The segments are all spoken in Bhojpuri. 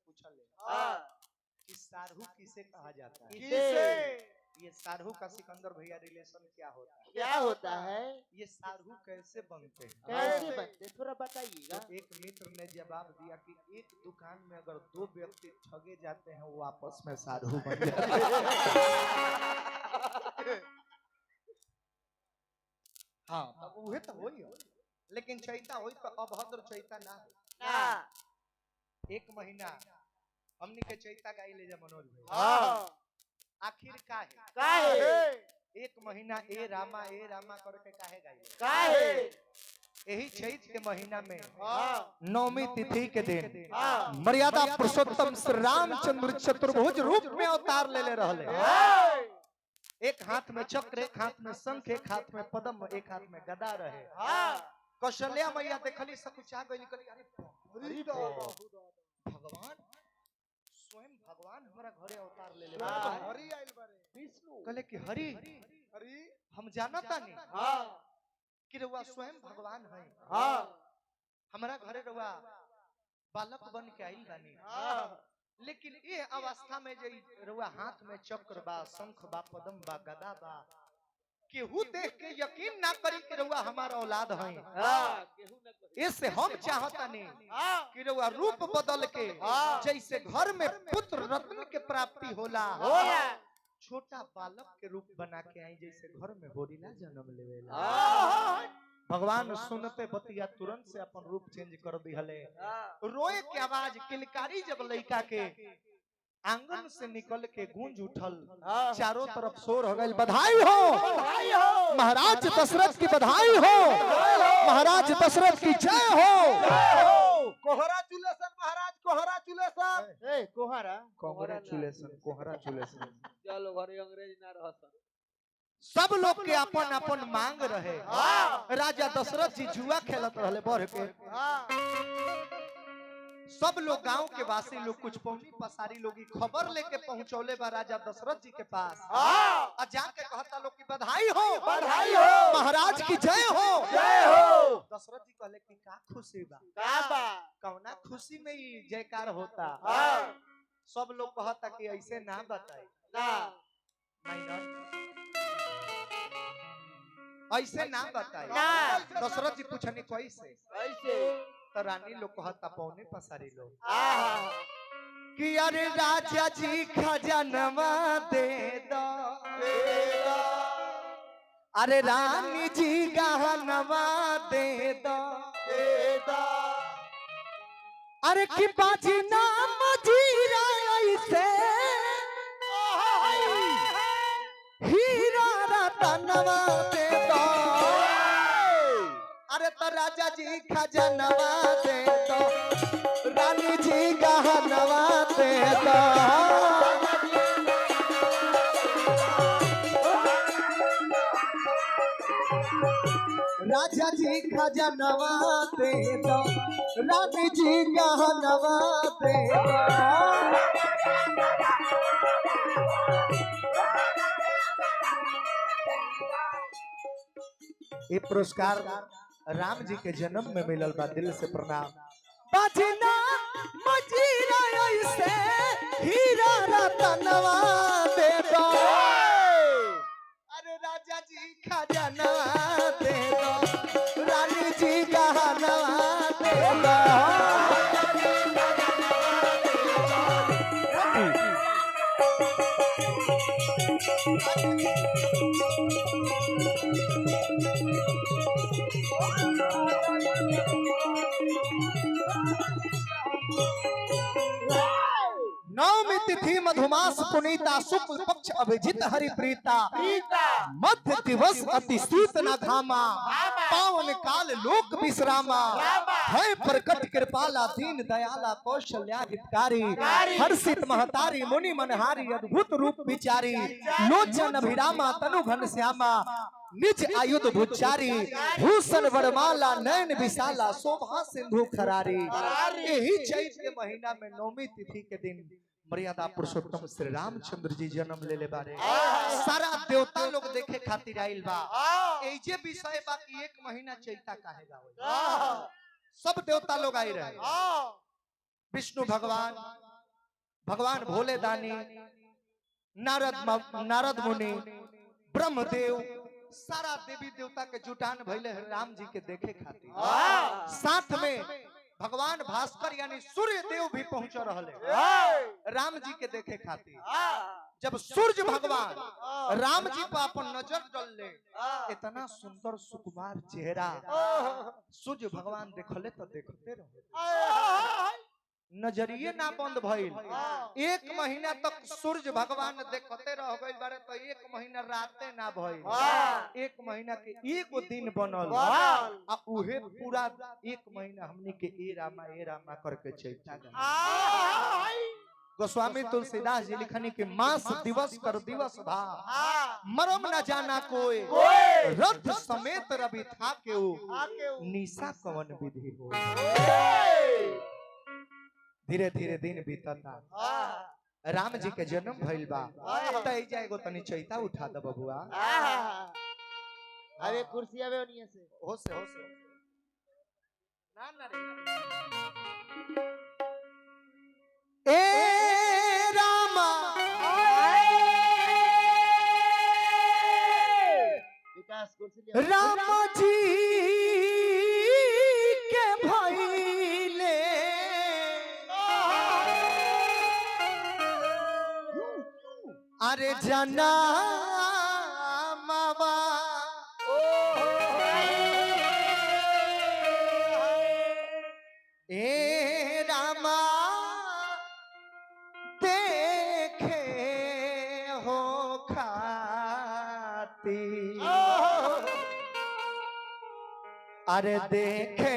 पूछा ले हाँ कि सारहू किसे कहा जाता है? किसे ये सारहू का सिकंदर भैया रिलेशन क्या होता है? क्या होता है ये सारहू कैसे बनते हैं? कैसे बनते थोड़ा बताइएगा। तो एक मित्र ने जवाब दिया कि एक दुकान में अगर दो व्यक्ति ठगे जाते हैं वो आपस में सारहू बन जाते हैं। हाँ तब वही तो होई हो, लेकिन चैता होई तो अभद्र चैता ना हो। ना एक महीना हमनी के चैता गाई ले जा मनोज भाई। हाँ आखिर काहे काहे एक महीना ए रामा करके काहे गाई? काहे यही चैत के महीना में हाँ नौमी तिथि के दिन हाँ मर्यादा पुरुषोत्तम श्री रामचंद्र चतुर्भुज रूप में अवतार ले रहले। एक हाथ में चक्र, एक हाथ में शंख, एक हाथ में पद्म, एक हाथ में गदा रहे। कौशल्या मैया देखली सकुचा गई, कहली अरे भगवान स्वयं भगवान हमारा घरे अवतार ले ले। हरि आइल बारे विष्णु कहले कि हरि हम जानता नहीं हाँ कि रउआ स्वयं भगवान है, हाँ हमारा घरे रउआ बालक बन के आइल बानी। लेकिन ये अवस्था में जे रउआ हाथ में चक्र बा, शंख बा, पद्म बा, गदा बा, केहू देख के यकीन ना करी कि रउआ हमारा औलाद है। इससे हम चाहता नहीं कि रउआ रूप बदल के जैसे घर में पुत्र रत्न के प्राप्ति होला छोटा बालक के रूप बना के आई, जैसे घर में होरिला जन्म लेवेला। भगवान सुनते बतिया तुरंत से अपन रूप चेंज कर दिहले। रोए के आवाज किलकारी जब लड़का के आंगन से निकल के गूंज उठल, चारों तरफ शोर हो गई, बधाई हो महाराज दशरथ की, बधाई हो महाराज दशरथ की, जय हो। कोहराचुलेशन महाराज कोहराचुलेशन कोहराचुलेशन। चलो घरे अंग्रेज ना रहसन। सब लोग के अपन अपन मांग रहे। राजा दशरथ जी जुआ खेलत रहले बढ़ के। सब लोग गांव के वासी लोग कुछ पौनी पसारी लोग खबर लेके पहुंचौले बा राजा दशरथ जी के पास। आ जाके कहता लोग की बधाई हो महाराज की, जय हो। दशरथ जी कहले कि का खुशी बा, कौना खुशी में ही जयकार होता। सब लोग कहता कि ऐसे ना बताई, ऐसे ना बताई। दशरथ जी पूछनी कैसे? तो रानी लोग कहता पौने पसारी लोग कि अरे राजा जी खजानवा दे दो, अरे रानी जी गहनवा दे दो, अरे कि बाजी नाम जीरा ऐसे हीरा रतनवा दे दो, अरे तो राजा जी खजानवा दे दो, रानी जी गहनवा दे दो। राजा जी खजानवा दे दो, रानी जी गहनवा दे दो। ये पुरस्कार राम जी के जन्म में मिलल बा, दिल से प्रणाम। बाजना मजीरा ऐसे हीरा रतनवा दे दो, अरे राजा जी खजानवा दे दो, रानी जी गहनवा दे दो। नवमी तिथि मधुमास पुनीता, शुक्ल पक्ष अभिजित हरि प्रीता, मध्य दिवस अति शीत न घामा, पावन काल लोक विश्रामा, है प्रकट कृपाला दीन दयाला कौशल्या हितकारी, हर्षित महतारी मुनि मनहारी अद्भुत रूप विचारी, लोचन अभिरामा तनु घन श्यामा, निज आयुध भुचारी, भूषण वरमाला नयन विशाला, शोभा सिंधु खरारी। यही चैत के महीना में नौमी तिथि के दिन मर्यादा पुरुषोत्तम श्री रामचंद्र जी जन्म ले ले बारे। सारा देवता लोग देखे खातिर आइल बा। एजे विषय बा कि एक महीना चैता काहे गावे, सब देवता लोग आई रहे। विष्णु भगवान, भगवान भोले दानी, नारद मुनि, ब्रह्मदेव, सारा देवी देवता के जुटान भइले राम जी के देखे खातिर। साथ में भगवान भास्कर यानी सूर्य देव भी पहुंच रहे राम जी के देखे खातिर। जब सूर्य भगवान राम जी पर अपन नजर डालले, इतना सुंदर सुकुमार चेहरा सूर्य भगवान देखले तो देखते रहे, नजरिए ना बंद भइल। 1 महीना तक सूर्य भगवान देखते रह गइल बारे, तो 1 महीना राते ना भइल। 1 महीना के 1 दिन बनल आ उहे पूरा 1 महीना हमनी के ए रामा करके चैता गा। गोस्वामी तुलसीदास जी लिखनी के मास दिवस कर दिवस भा, मरम न जाना कोई, रथ समेत रवि था के निशा कवन विधि हो। धीरे धीरे दिन बीतता, राम जी के जन्म भइल बा। तई जाएगो तनी चैता उठा द बबुआ। अबे कुर्सी आवे ओनिए से हो से ना ना रे। ए रामा विकास कुर्सी ले। राम जी के भइले अरे जना मावा, ए रामा देखे हो खाती, अरे देखे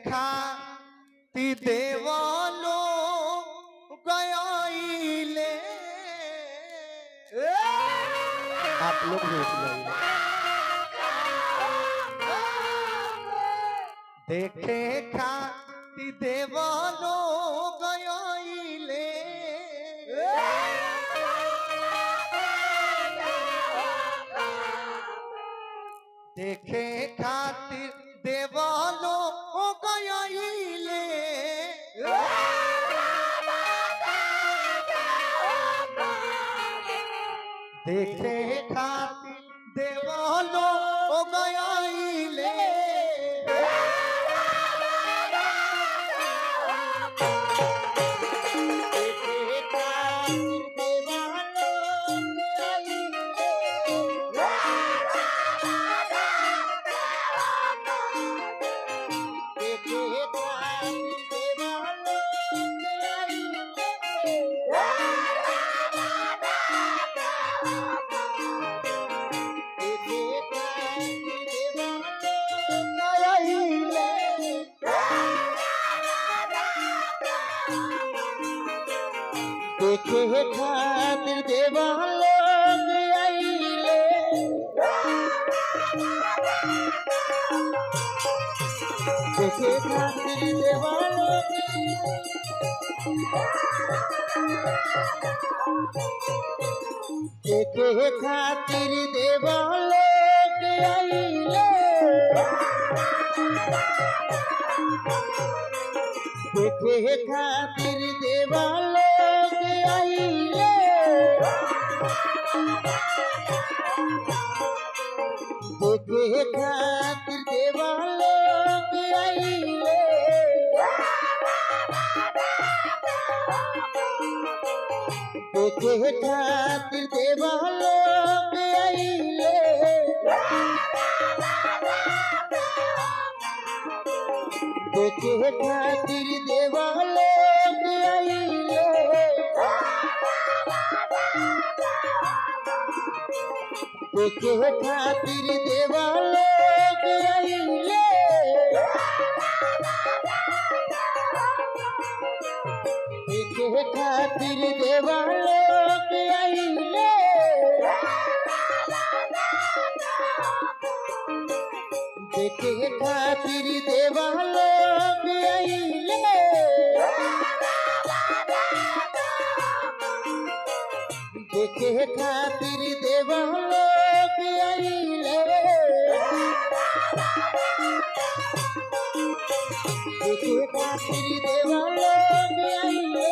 खाती देवालो गयाइले। आप लोग भी उठ देखे खाती देवालो गयाइले, देखे खातिर देवालो गयाइले। देखे खातिर देवालो गयाइले। देखे खातिर देवालो आइले, देखे खातिर देवालो देखे खातिर देवालो आइले, देखे खातिर देवालो आइले, देखे खातिर देवालो आइले, देखे खातिर देवालो आइले, देखे खातिर देवालो आइले, देखे खातिर देवालो आइले, देखे खातिर देवालो आइले, देखे खातिर देवालो आइले, देखे खातिर देवालो आइले, देखे खातिर देवालो आइले।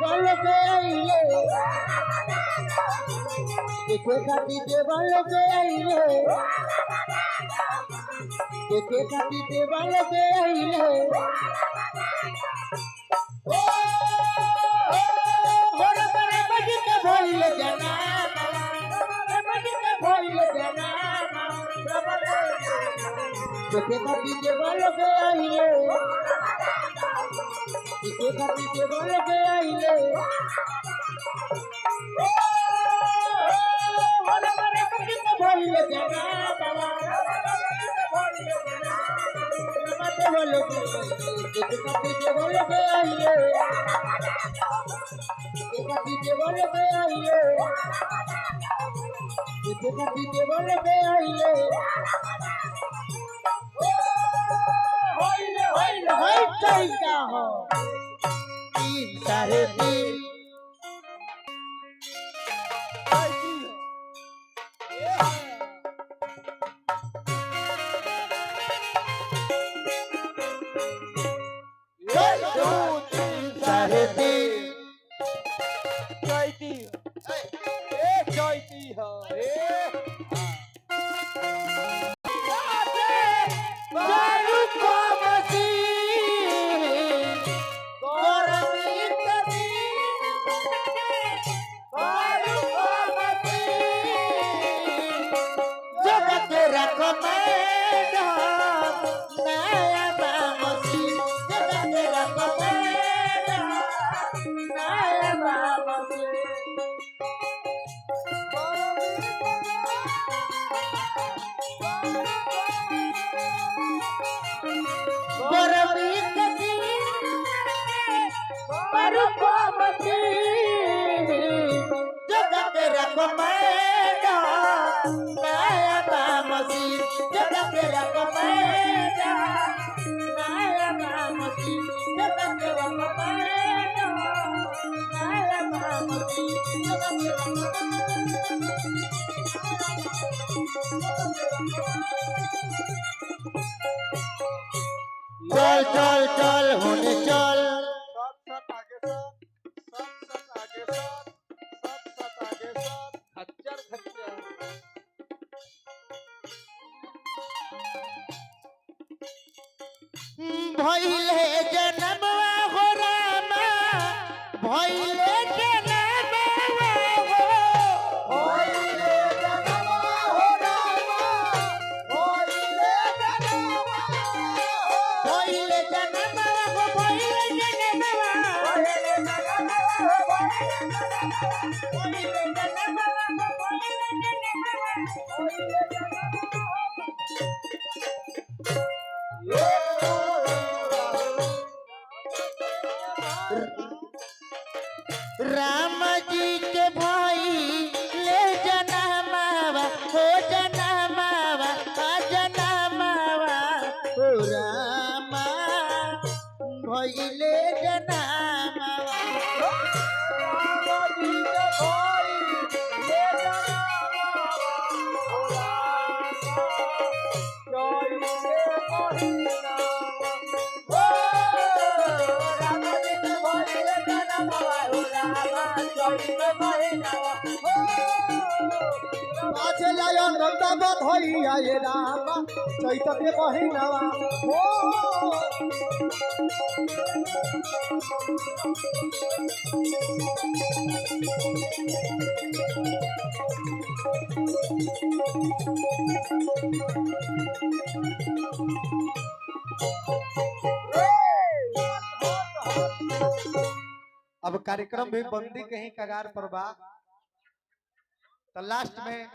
देवल के आइले देखे खाती देवल के आइले देखे खाती देवल के आइले होरे बड़े बजी के भइल जना बजी के भइल जना देखे खाती देवल के आइले देखे खाती देवल के आइले होरे बड़े बजी के भइल जना देवल के देखे खाती देवल के आइले देखे खाती देवल के आइले देखे खाती देवल के आइले होई चलता हो 3 साढ़े 3 साढ़े 3 चैती हो दारू को मसी गरमी कभी दारू को मसी जगत रकमेड नया बामसी जगत रकमेड नया बामसी गरमी कभी दारू को मसी जगत रकमेड नया बामसी जगत रकमेड नया बामसी जगत रकमेड नया बामसी जगत चल चल चल होने चल सब आगे सब आगे सब आगे सब खच्चर खच्चर भइले जन्म हो रामा भइले जन्म हो भइले जन्म हो रामा भइले जन्म भइले जन्म हो भइले जन्म भइले जन्म हो भइले जन्म राम जी के भाई ले जनमावा हो जनमावा आ जनमावा हो रामा भइले जनमावा राम जी के भाई ले जनमावा हो रामा ये रामा चैत के महीनावा अब कार्यक्रम भी बंदी कहीं कगार पर बा तो लास्ट में